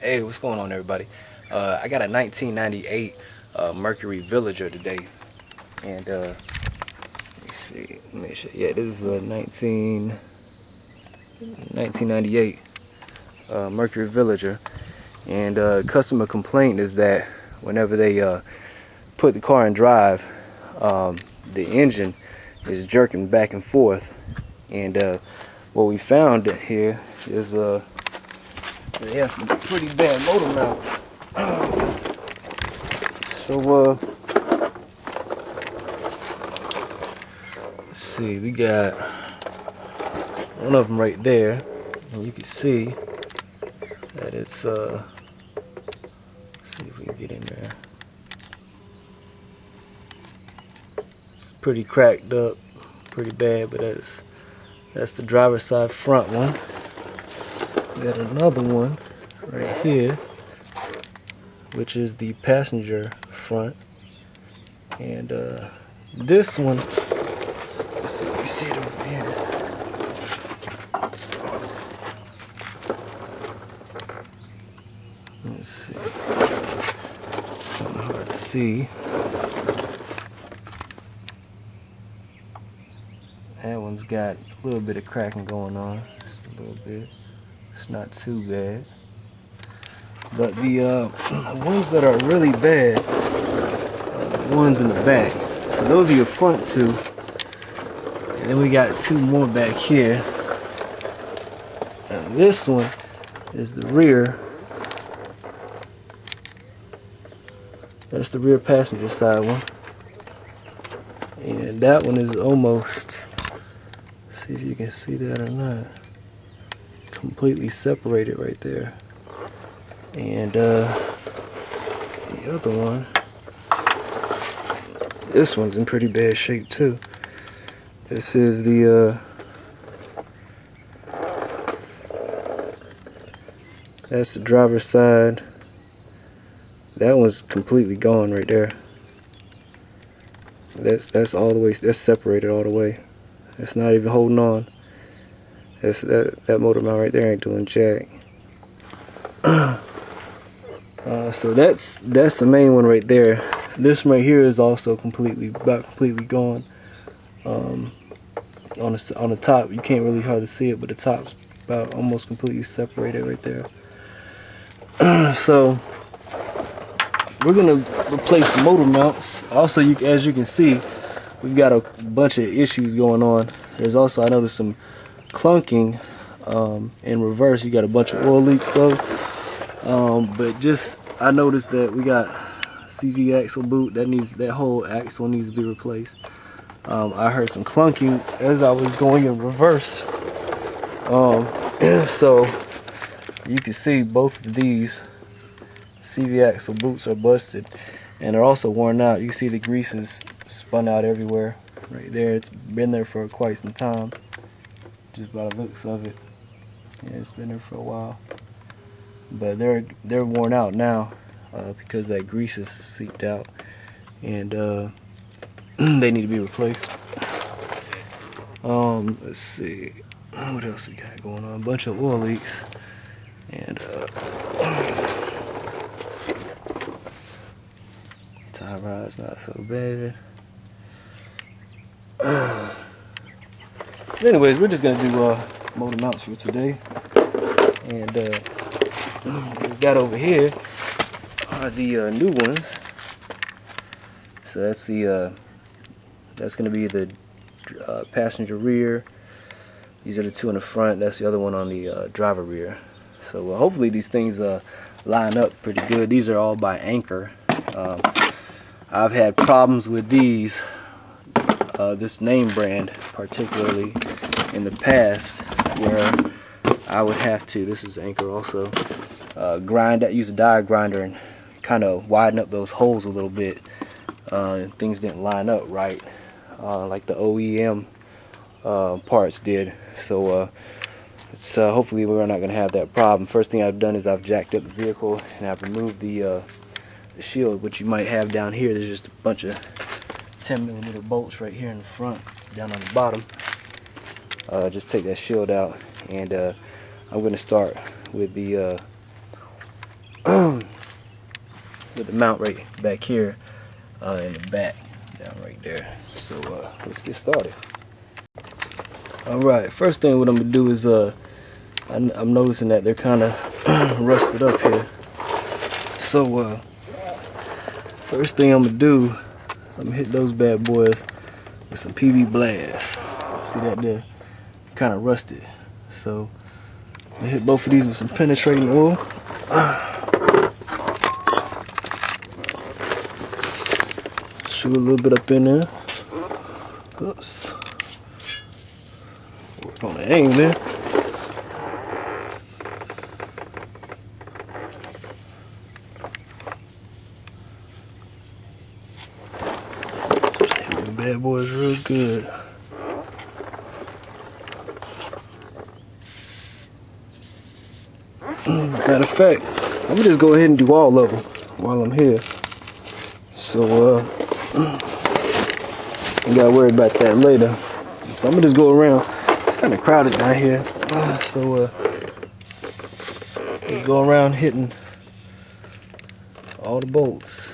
Hey, what's going on, everybody? I got a 1998 Mercury Villager today, and let me see, make sure. Yeah, this is a 1998 Mercury Villager, and customer complaint is that whenever they put the car in drive, the engine is jerking back and forth, and what we found here is they have some pretty bad motor mounts. So let's see, we got one of them right there, and you can see that it's let's see if we can get in there. It's pretty cracked up, pretty bad, but that's the driver's side front one. We got another one right here, which is the passenger front, and this one, let's see if you see it over here. Let's see, it's kind of hard to see. That one's got a little bit of cracking going on, just a little bit. It's not too bad. But the ones that are really bad are the ones in the back. So those are your front two. And then we got two more back here. And this one is the rear. That's the rear passenger side one. And that one is almost, see if you can see that or not, completely separated right there. And the other one, this one's in pretty bad shape too. This is the that's the driver's side. That one's completely gone right there. That's all the way, that's separated all the way. That's not even holding on. That motor mount right there ain't doing jack. So that's the main one right there. This one right here is also about completely gone. On the top, you can't really hardly see it, but the top's about almost completely separated right there. So we're gonna replace the motor mounts. Also, as you can see, we've got a bunch of issues going on. There's also, I noticed, some clunking in reverse. You got a bunch of oil leaks, so but just I noticed that we got CV axle boot that whole axle needs to be replaced. I heard some clunking as I was going in reverse, so you can see both of these CV axle boots are busted, and they're also worn out. You see the grease is spun out everywhere right there. It's been there for quite some time, just by the looks of it. Yeah, it's been there for a while, but they're worn out now because that grease is seeped out, and they need to be replaced. Let's see what else we got going on. A bunch of oil leaks, and tie rod's not so bad. Anyways, we're just gonna do motor mounts for today, and what we got over here are the new ones. So that's gonna be the passenger rear. These are the two in the front. That's the other one on the driver rear. So hopefully these things line up pretty good. These are all by Anchor. I've had problems with these, this name brand particularly, in the past, where I would have to, this is Anchor also, use a die grinder and kind of widen up those holes a little bit. Things didn't line up right, like the OEM parts did. So hopefully we're not going to have that problem. First thing I've done is I've jacked up the vehicle and I've removed the shield, which you might have down here. There's just a bunch of 10mm bolts right here in the front, down on the bottom. Just take that shield out, and I'm going to start with the with the mount right back here in the back, down right there. So let's get started. Alright, first thing what I'm gonna do is I'm noticing that they're kind of rusted up here. So first thing I'm gonna do is I'm gonna hit those bad boys with some PV Blast. See that they're kind of rusted. So I'm gonna hit both of these with some penetrating oil. Shoot a little bit up in there. Oops. Work on the aim there. Hit them bad boys real good. Matter of fact, I'm gonna just go ahead and do all of them while I'm here. So I gotta worry about that later. So I'm gonna just go around. It's kind of crowded down here, so just go around hitting all the bolts.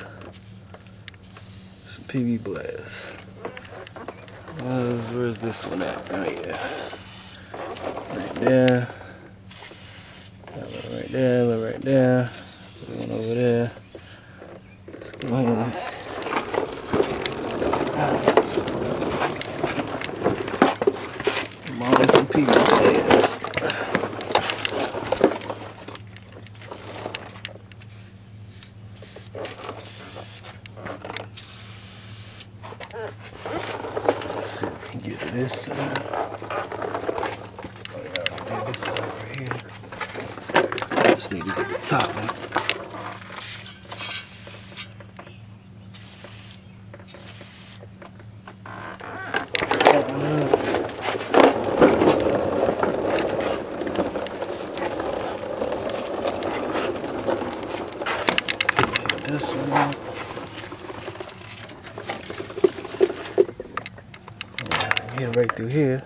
Some PV Blast. Where's this one at? Oh yeah, right there. That one right there. Look right there. Put one over there. Let's go ahead and some PV Blast. Let's see if we can get to this side. Oh yeah, I already did this side right here. Just need to get the top one. This one. Get it right through here.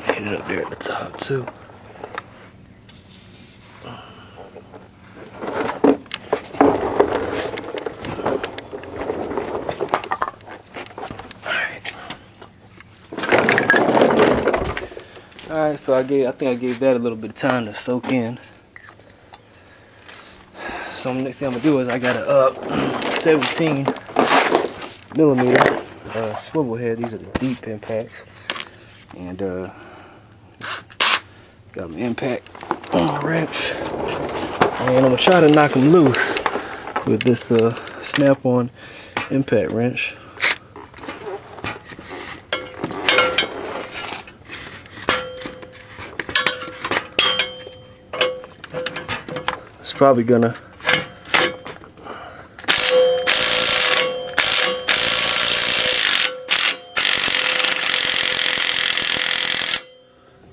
Hit it up there at the top too. Alright, so I think I gave that a little bit of time to soak in. So the next thing I'm gonna do is I got a 17 millimeter swivel head. These are the deep impacts, and got an impact wrench, and I'm gonna try to knock them loose with this snap-on impact wrench. It's probably gonna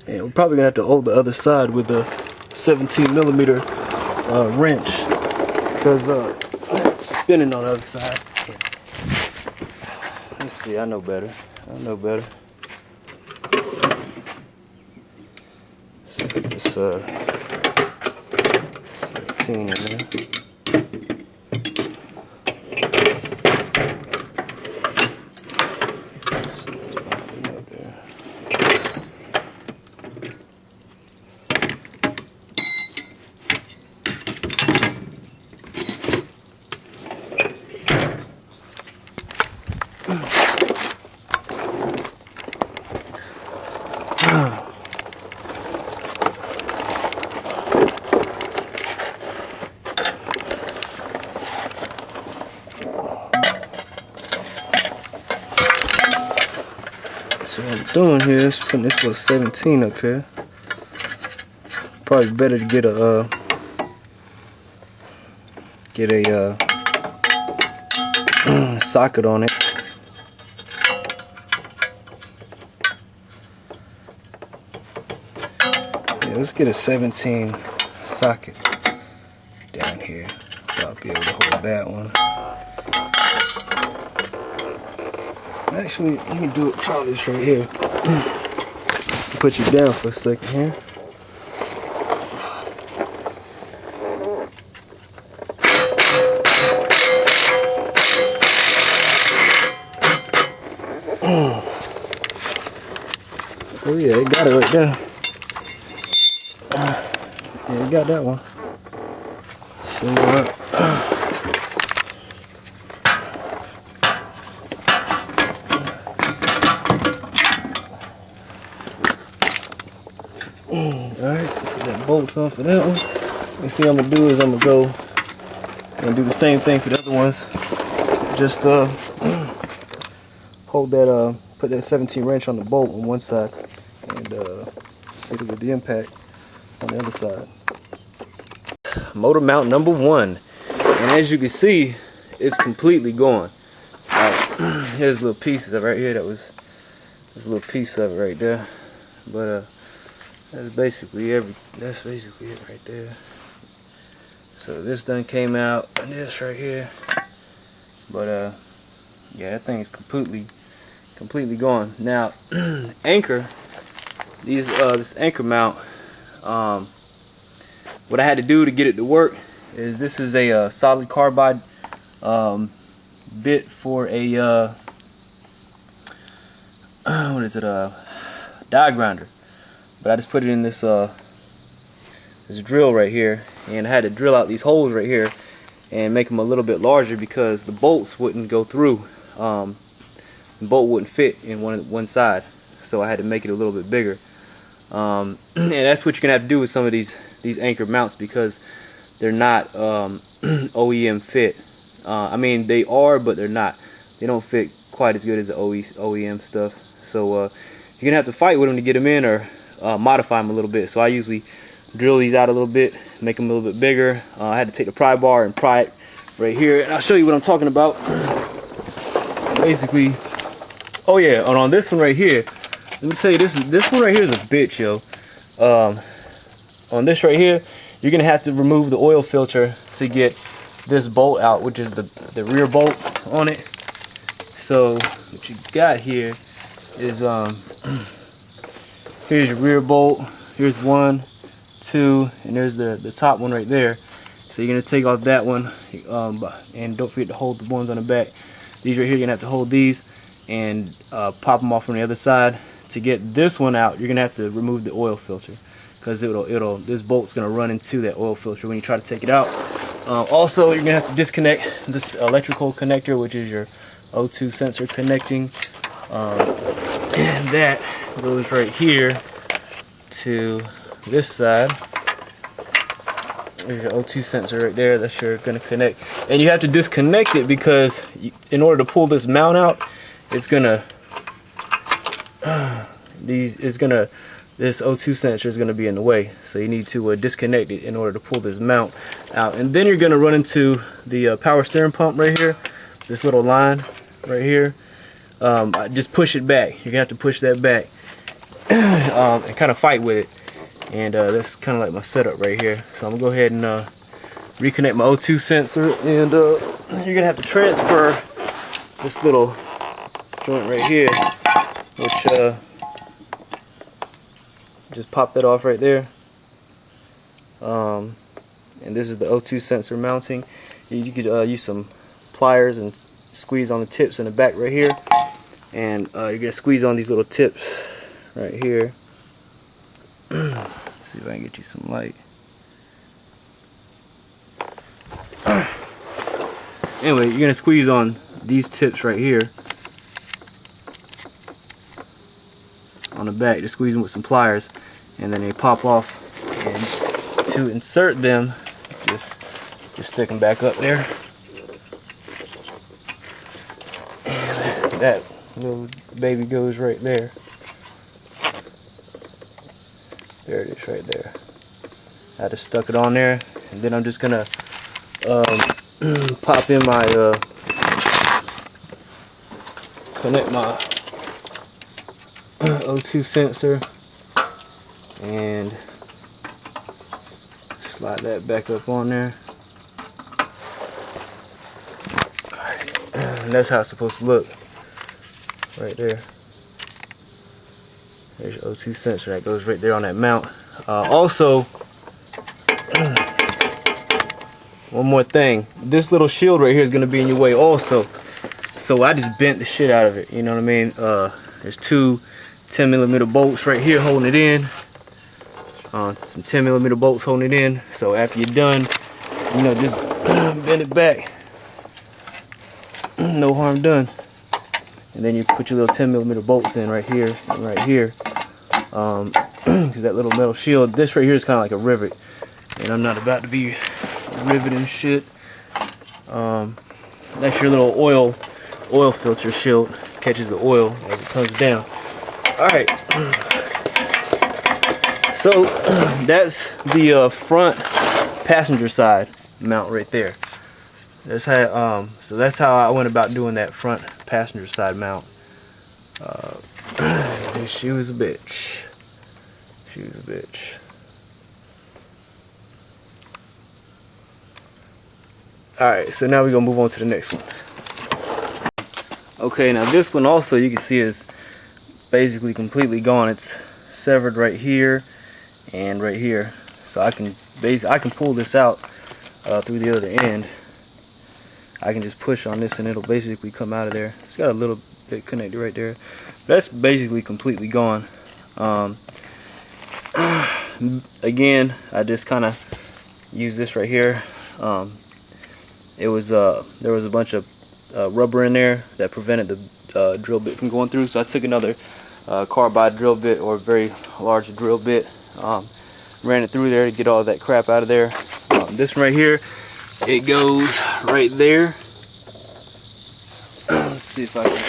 and we're probably gonna have to hold the other side with the 17 millimeter wrench, because it's spinning on the other side. Let's see, I know better. I know better. Let's put this 17 in there. So what I'm doing here is putting this little 17 up here. Probably better to get a socket on it. Yeah, let's get a 17 socket down here. So I'll be able to hold that one. Actually, let me try this right here. Put you down for a second here. Oh yeah, it got it right there. Yeah, it got that one. So alright, so that bolt's off of that one. Next thing I'm gonna do is I'm gonna go and do the same thing for the other ones. Just hold that put that 17 wrench on the bolt on one side and hit it with the impact on the other side. Motor mount number 1, and as you can see, it's completely gone. Here's little pieces of it right here. There's a little piece of it right there, but that's basically it right there. So this done came out, and this right here, but yeah, that thing is completely gone. Now anchor, this anchor mount, what I had to do to get it to work is this is a solid carbide bit for a what is it, die grinder, but I just put it in this this drill right here, and I had to drill out these holes right here and make them a little bit larger because the bolts wouldn't go through. The bolt wouldn't fit in one side, so I had to make it a little bit bigger. And that's what you're gonna have to do with some of these anchor mounts, because they're not OEM fit. I mean, they are, but they're not. They don't fit quite as good as the OEM stuff. So you're gonna have to fight with them to get them in, or modify them a little bit. So I usually drill these out a little bit, make them a little bit bigger. I had to take the pry bar and pry it right here, and I'll show you what I'm talking about. Basically, oh yeah, and on this one right here, let me tell you, this one right here is a bitch, yo. On this right here, you're gonna have to remove the oil filter to get this bolt out, which is the rear bolt on it. So what you got here is here's your rear bolt. Here's 1, 2, and there's the top one right there. So you're gonna take off that one, and don't forget to hold the ones on the back. These right here, you're gonna have to hold these and pop them off from the other side. To get this one out, you're gonna have to remove the oil filter, because this bolt's gonna run into that oil filter when you try to take it out. Also, you're gonna have to disconnect this electrical connector, which is your O2 sensor connecting, and that goes right here to this side. There's your O2 sensor right there. That's your gonna connect, and you have to disconnect it because in order to pull this mount out, it's gonna this O2 sensor is gonna be in the way. So you need to disconnect it in order to pull this mount out, and then you're gonna run into the power steering pump right here. This little line right here. Just push it back. You're gonna have to push that back and kind of fight with it. And that's kind of like my setup right here. So I'm gonna go ahead and reconnect my O2 sensor, and you're gonna have to transfer this little joint right here, which just pop that off right there. And this is the O2 sensor mounting. You could use some pliers and squeeze on the tips in the back right here, and you're gonna squeeze on these little tips right here. See if I can get you some light. Anyway, you're gonna squeeze on these tips right here on the back. Just squeeze them with some pliers, and then they pop off. And to insert them, just stick them back up there, and that little baby goes right there. There it is right there. I just stuck it on there, and then I'm just gonna pop in my connect my O2 sensor and slide that back up on there. Alright, and that's how it's supposed to look right there. There's your O2 sensor that goes right there on that mount. Also, one more thing. This little shield right here is going to be in your way also. So I just bent the shit out of it. You know what I mean? There's two 10mm bolts right here holding it in. Some 10mm bolts holding it in. So after you're done, you know, just bend it back. No harm done. And then you put your little 10mm bolts in right here and right here. Because that little metal shield, this right here is kind of like a rivet. And I'm not about to be riveting shit. That's your little oil filter shield. Catches the oil as it comes down. Alright. So that's the front passenger side mount right there. That's how so that's how I went about doing that front passenger side mount. She was a bitch. She was a bitch. Alright, so now we're gonna move on to the next one. Okay, now this one also you can see is basically completely gone. It's severed right here and right here. So I can pull this out through the other end. I can just push on this and it'll basically come out of there. It's got a little bit connected right there. That's basically completely gone. Again, I just kind of use this right here. There was a bunch of rubber in there that prevented the drill bit from going through, so I took another carbide drill bit, or a very large drill bit, ran it through there to get all that crap out of there. This one right here, it goes right there. Let's see if I can.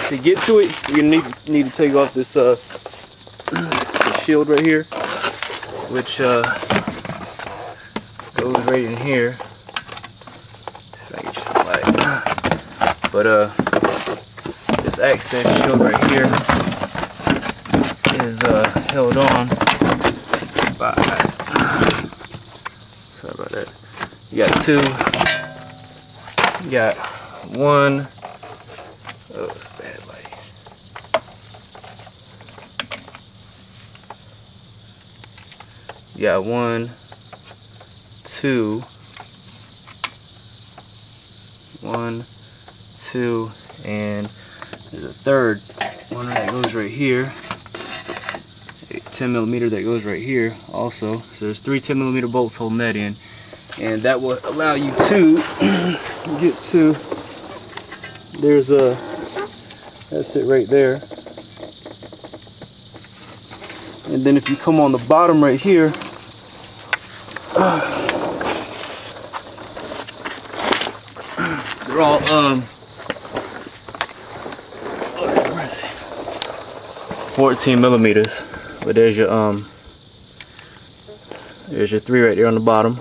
To get to it, you're gonna need to take off this shield right here, which goes right in here. So I get you some light. But this access shield right here is held on by, sorry about that. You got two. You got one. Oh, it's bad light. You got one, two, and there's a third one that goes right here. A 10mm that goes right here also. So there's three 10mm bolts holding that in, and that will allow you to get to. There's a. That's it right there. And then if you come on the bottom right here, they're all 14mm. But there's your three right there on the bottom.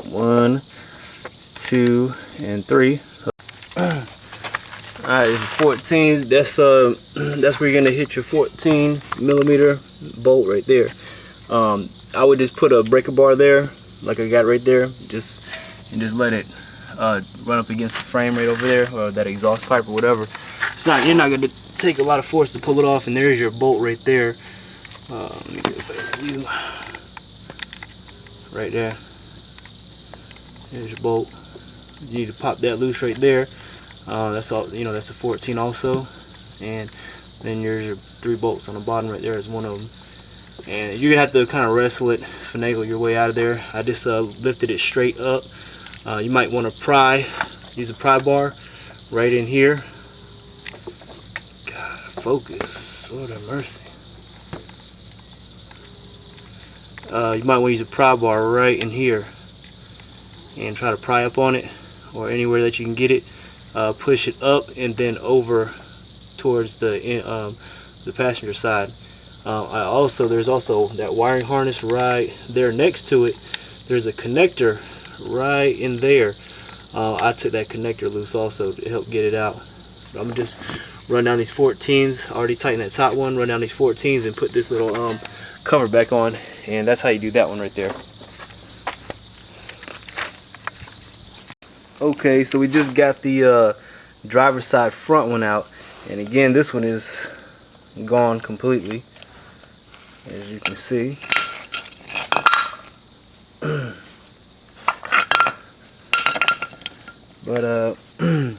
1, 2, and 3. Alright, 14s. That's where you're gonna hit your 14mm bolt right there. I would just put a breaker bar there, like I got right there, and just let it run up against the frame right over there, or that exhaust pipe or whatever. You're not gonna take a lot of force to pull it off, and there's your bolt right there. Let me get a better view. Right there. There's your bolt. You need to pop that loose right there. That's all. You know, that's a 14 also, and then there's your 3 bolts on the bottom right there is one of them. And you're gonna have to kind of wrestle it, finagle your way out of there. I just lifted it straight up. You might want to use a pry bar right in here. God, focus, Lord have mercy. You might want to use a pry bar right in here and try to pry up on it, or anywhere that you can get it. Push it up and then over towards the passenger side. There's also that wiring harness right there next to it. There's a connector right in there. I took that connector loose also to help get it out. I'm gonna just run down these 14s. Already tightened that top one. Run down these 14s and put this little cover back on, and that's how you do that one right there. Okay, so we just got the driver's side front one out, and again this one is gone completely, as you can see. But the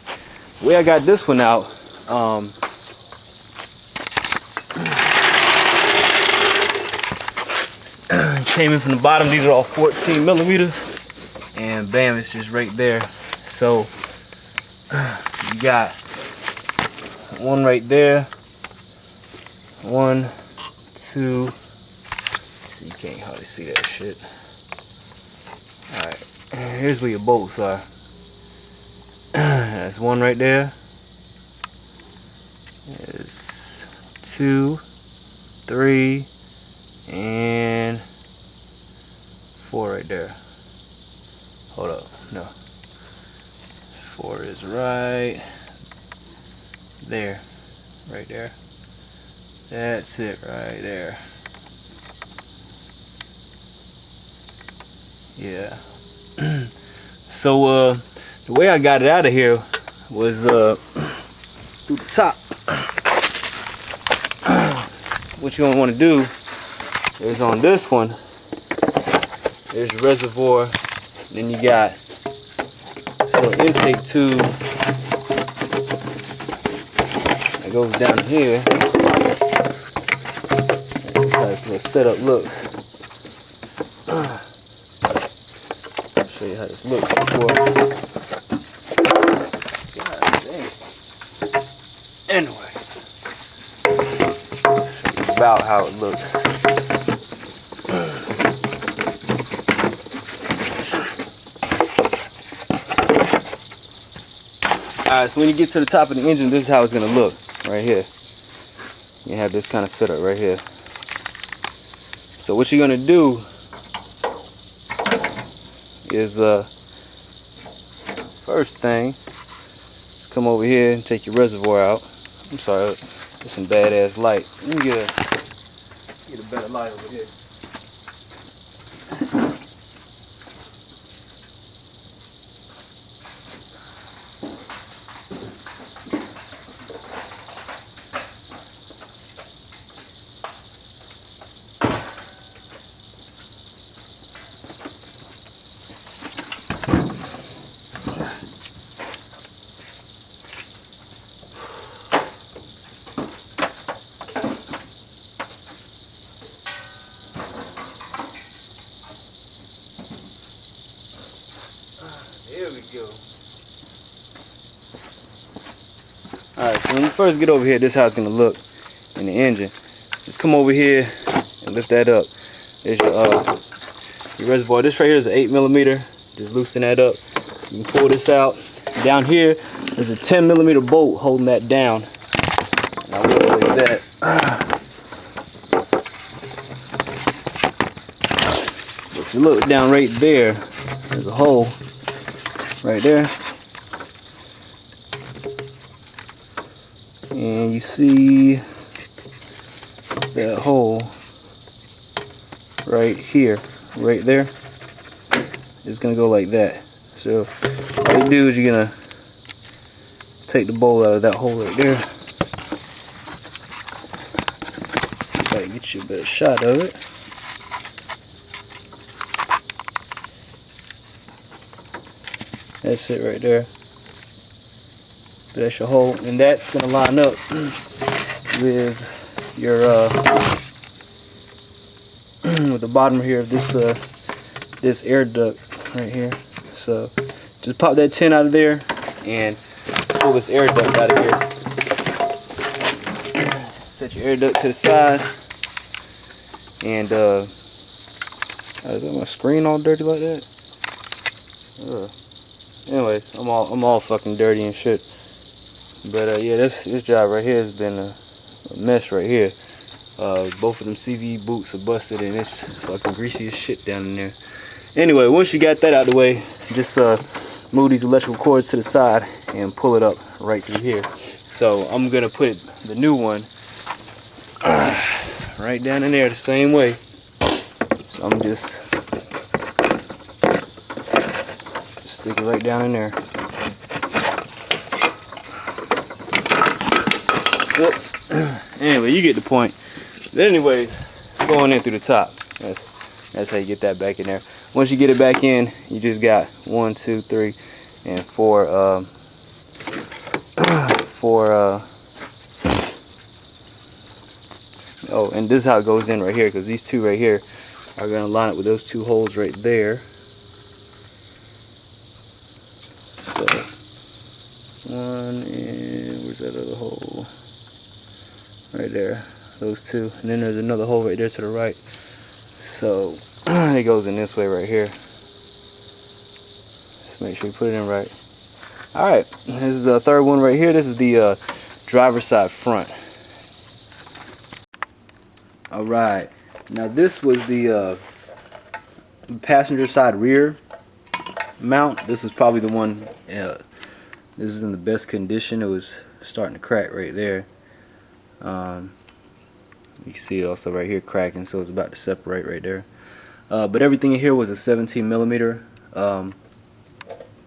way I got this one out, came in from the bottom. These are all 14 millimeters, and bam, it's just right there. So you got one right there, 1, 2. So you can't hardly see that shit. All right, here's where your bolts are. That's 1 right there. There's 2, 3, and 4 right there. Hold up, no. 4 is right there, right there. That's it right there. Yeah. So the way I got it out of here was through the top. What you're gonna want to do is on this one, there's your reservoir. Then you got this little intake tube that goes down here. That's how this little setup looks. I'll show you how this looks before. God dang. Anyway, I'll show you about how it looks. Alright, so when you get to the top of the engine, this is how it's going to look right here. You have this kind of setup right here. So what you're going to do is, first thing, just come over here and take your reservoir out. I'm sorry, there's some badass light. Let me get a better light over here. There we go. Alright, so when you first get over here, this is how it's going to look in the engine. Just come over here and lift that up. There's your reservoir. This right here is an 8 millimeter. Just loosen that up. You can pull this out. Down here, there's a 10 millimeter bolt holding that down. And I will say that. If you look down right there, there's a hole right there. And you see that hole right here, right there. It's gonna go like that. So all you do is you're gonna take the bolt out of that hole right there. See if I can get you a better shot of it. That's it right there. That's your hole, and that's gonna line up with your with the bottom here of this this air duct right here. So just pop that tin out of there and pull this air duct out of here. Set your air duct to the side, and is that my screen all dirty like that? Anyways, I'm all fucking dirty and shit. But yeah, this job right here has been a mess right here. Both of them CV boots are busted, and it's fucking greasy as shit down in there. Anyway, once you got that out of the way, just move these electrical cords to the side and pull it up right through here. So I'm gonna put the new one right down in there the same way. So I'm just stick it right down in there. Oops. Anyway, you get the point. But anyway, going in through the top. That's how you get that back in there. Once you get it back in, you just got 1, 2, 3, and 4. Oh, and this is how it goes in right here, because these two right here are going to line up with those two holes right there. So, one, and where's that other hole? Right there. Those two. And then there's another hole right there to the right. So, it goes in this way right here. Just make sure you put it in right. Alright, this is the third one right here. This is the driver's side front. Alright, now this was the passenger side rear mount. This is probably the one, this is in the best condition. It was starting to crack right there. You can see it also right here cracking, so it's about to separate right there. But everything in here was a 17 millimeter.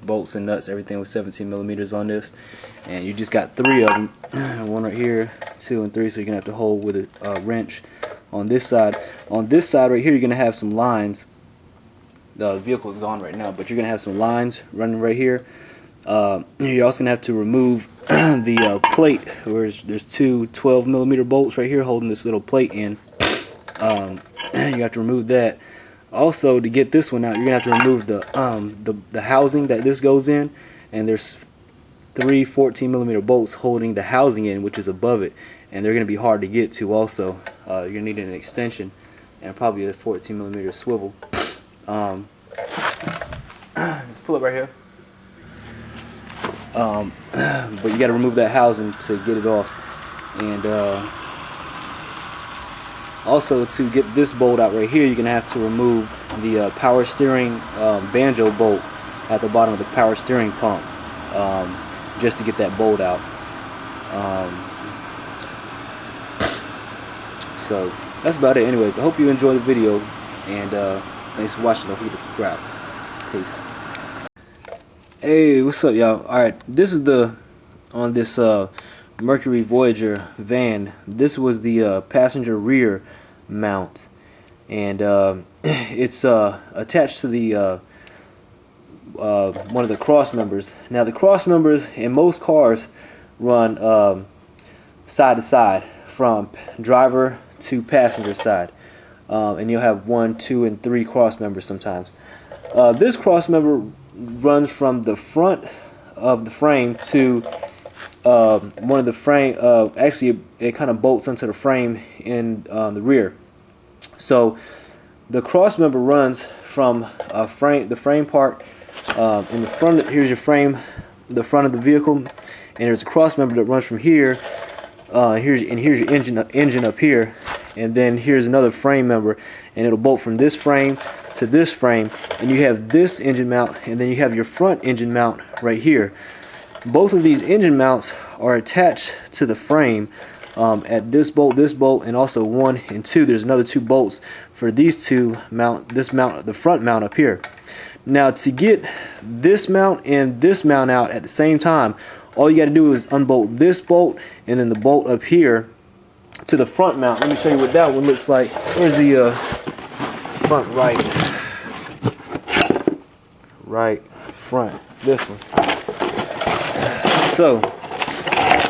Bolts and nuts, everything was 17 millimeters on this, and you just got 3 of them. One right here, 2 and 3, so you're gonna have to hold with a wrench on this side. On this side right here, you're gonna have some lines. The vehicle is gone right now, but you're gonna have some lines running right here. You're also gonna have to remove the plate, where there's 2 12 millimeter bolts right here holding this little plate in. You have to remove that. Also, to get this one out, you're gonna have to remove the housing that this goes in, and there's 3 14 millimeter bolts holding the housing in, which is above it, and they're gonna be hard to get to. Also, you're gonna need an extension and probably a 14 millimeter swivel. Let's pull it right here. But you got to remove that housing to get it off, and also to get this bolt out right here, you're gonna have to remove the power steering banjo bolt at the bottom of the power steering pump, just to get that bolt out. So that's about it. Anyways, I hope you enjoyed the video, and thanks for watching. Don't forget to subscribe. Peace. Hey, what's up, y'all? Alright, this is on this Mercury Villager van. This was the passenger rear mount, and it's attached to the one of the cross members. Now, the cross members in most cars run side to side, from driver to passenger side, and you'll have 1, 2, and 3 cross members sometimes. This cross member runs from the front of the frame to one of the frame. Actually, it kind of bolts onto the frame in the rear. So the cross member runs from the frame part in the front. Here's your frame, the front of the vehicle, and there's a cross member that runs from here. Here's your engine up here, and then here's another frame member, and it'll bolt from this frame to this frame, and you have this engine mount, and then you have your front engine mount right here. Both of these engine mounts are attached to the frame at this bolt, and also 1 and 2. There's another 2 bolts for these two mount, the front mount up here. Now, to get this mount and this mount out at the same time, all you got to do is unbolt this bolt and then the bolt up here to the front mount. Let me show you what that one looks like. Here's the front right front, this one. So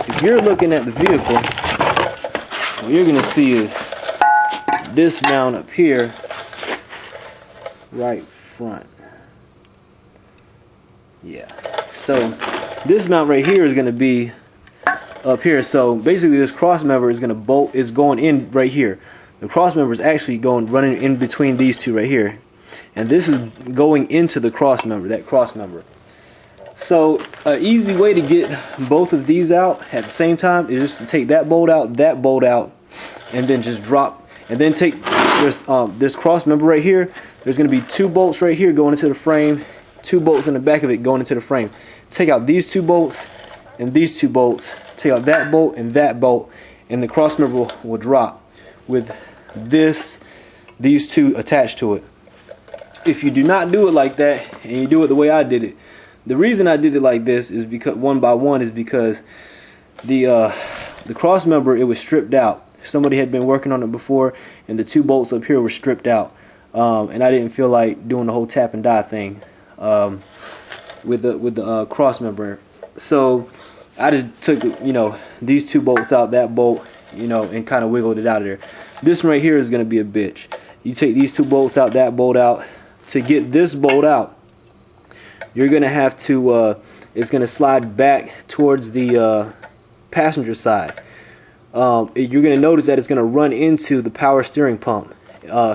if you're looking at the vehicle, what you're gonna see is this mount up here, right front. Yeah, so this mount right here is gonna be up here. So basically this cross member is going in right here. The cross member is actually running in between these two right here, and this is going into the cross member, that cross member. So an easy way to get both of these out at the same time is just to take that bolt out, and then just drop, and then take this cross member right here. There's going to be 2 bolts right here going into the frame, 2 bolts in the back of it going into the frame. Take out these 2 bolts and these 2 bolts. Take out that bolt and that bolt, and the cross member will drop with these 2 attached to it. If you do not do it like that, and you do it the way I did it, the reason I did it like this is because one by one is because the the cross member, it was stripped out. Somebody had been working on it before, and the 2 bolts up here were stripped out. And I didn't feel like doing the whole tap and die thing with the cross member. So I just took, you know, these 2 bolts out, that bolt, you know, and kind of wiggled it out of there. This one right here is going to be a bitch. You take these 2 bolts out, that bolt out. To get this bolt out, you're going to have to, it's going to slide back towards the passenger side. You're going to notice that it's going to run into the power steering pump.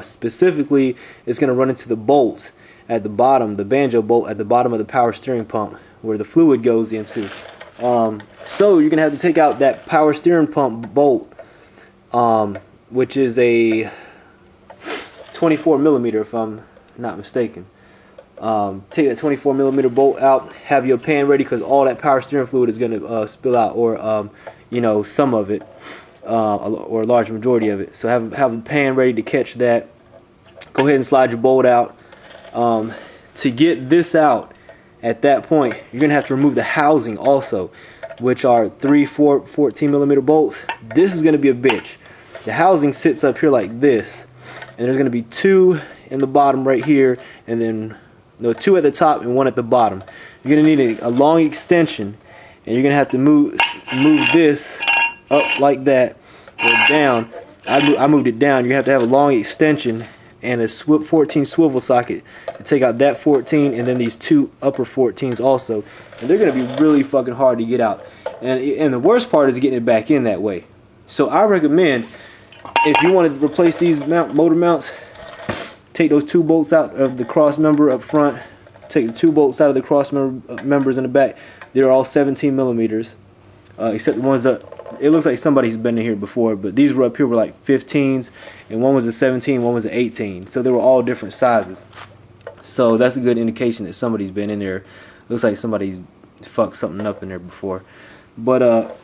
Specifically, it's going to run into the bolt at the bottom, the banjo bolt at the bottom of the power steering pump, where the fluid goes into. So you're going to have to take out that power steering pump bolt, which is a 24 millimeter, if I'm not mistaken. Take that 24 millimeter bolt out, have your pan ready, because all that power steering fluid is going to spill out, or you know, some of it, or a large majority of it. So have a pan ready to catch that. Go ahead and slide your bolt out. To get this out, at that point, you're going to have to remove the housing also, which are 14 millimeter bolts. This is going to be a bitch. The housing sits up here like this, and there's going to be 2 in the bottom right here, and then no, 2 at the top and 1 at the bottom. You're going to need a long extension, and you're going to have to move this up like that, or down. I moved it down. You have to have a long extension and a 14 swivel socket to take out that 14, and then these 2 upper 14s also. And they're going to be really fucking hard to get out. And the worst part is getting it back in that way. So I recommend, if you want to replace these motor mounts, take those 2 bolts out of the cross member up front. Take the 2 bolts out of the cross members in the back. They're all 17 millimeters, except the ones that, it looks like somebody's been in here before, but these were up here were like 15s, and one was a 17, one was an 18. So they were all different sizes. So that's a good indication that somebody's been in there. Looks like somebody's fucked something up in there before. But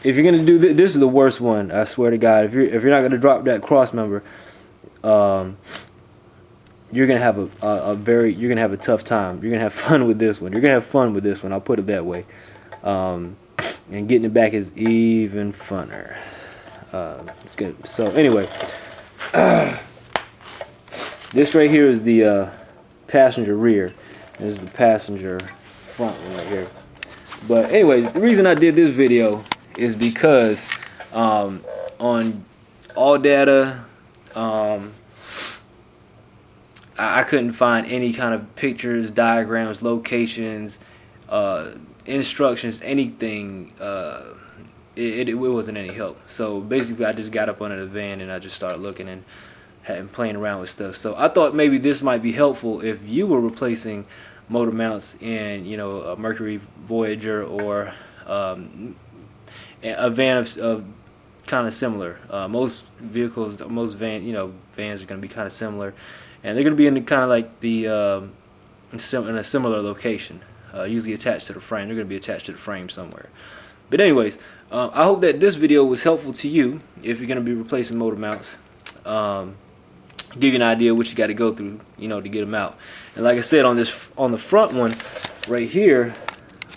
if you're gonna do this is the worst one. I swear to God. If you're not gonna drop that cross member, you're gonna have you're gonna have a tough time. You're gonna have fun with this one. You're gonna have fun with this one. I'll put it that way. And getting it back is even funner. It's good. So anyway, this right here is the passenger rear. This is the passenger front one right here. But anyway, the reason I did this video is because on all data, I couldn't find any kind of pictures, diagrams, locations, instructions, anything. It wasn't any help. So basically, I just got up under the van and I just started looking and playing around with stuff. So I thought maybe this might be helpful if you were replacing motor mounts in, you know, a Mercury Voyager or a van of kind of similar. Most vehicles, most vans are going to be kind of similar, and they're going to be in kind of like the in a similar location, usually attached to the frame. They're going to be attached to the frame somewhere. But anyways, I hope that this video was helpful to you if you're going to be replacing motor mounts. Give you an idea what you got to go through, to get them out. And like I said, on the front one right here,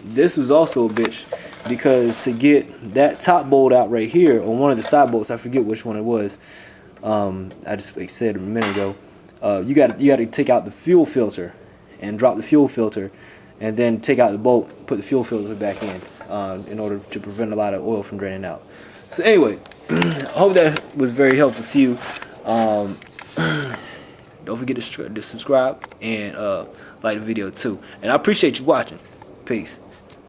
this was also a bitch, because to get that top bolt out right here on one of the side bolts, I forget which one it was. I just said a minute ago. You got to take out the fuel filter and drop the fuel filter, and then take out the bolt, put the fuel filter back in order to prevent a lot of oil from draining out. So anyway, I hope that was very helpful to you. Don't forget to subscribe and like the video too. And I appreciate you watching. Peace.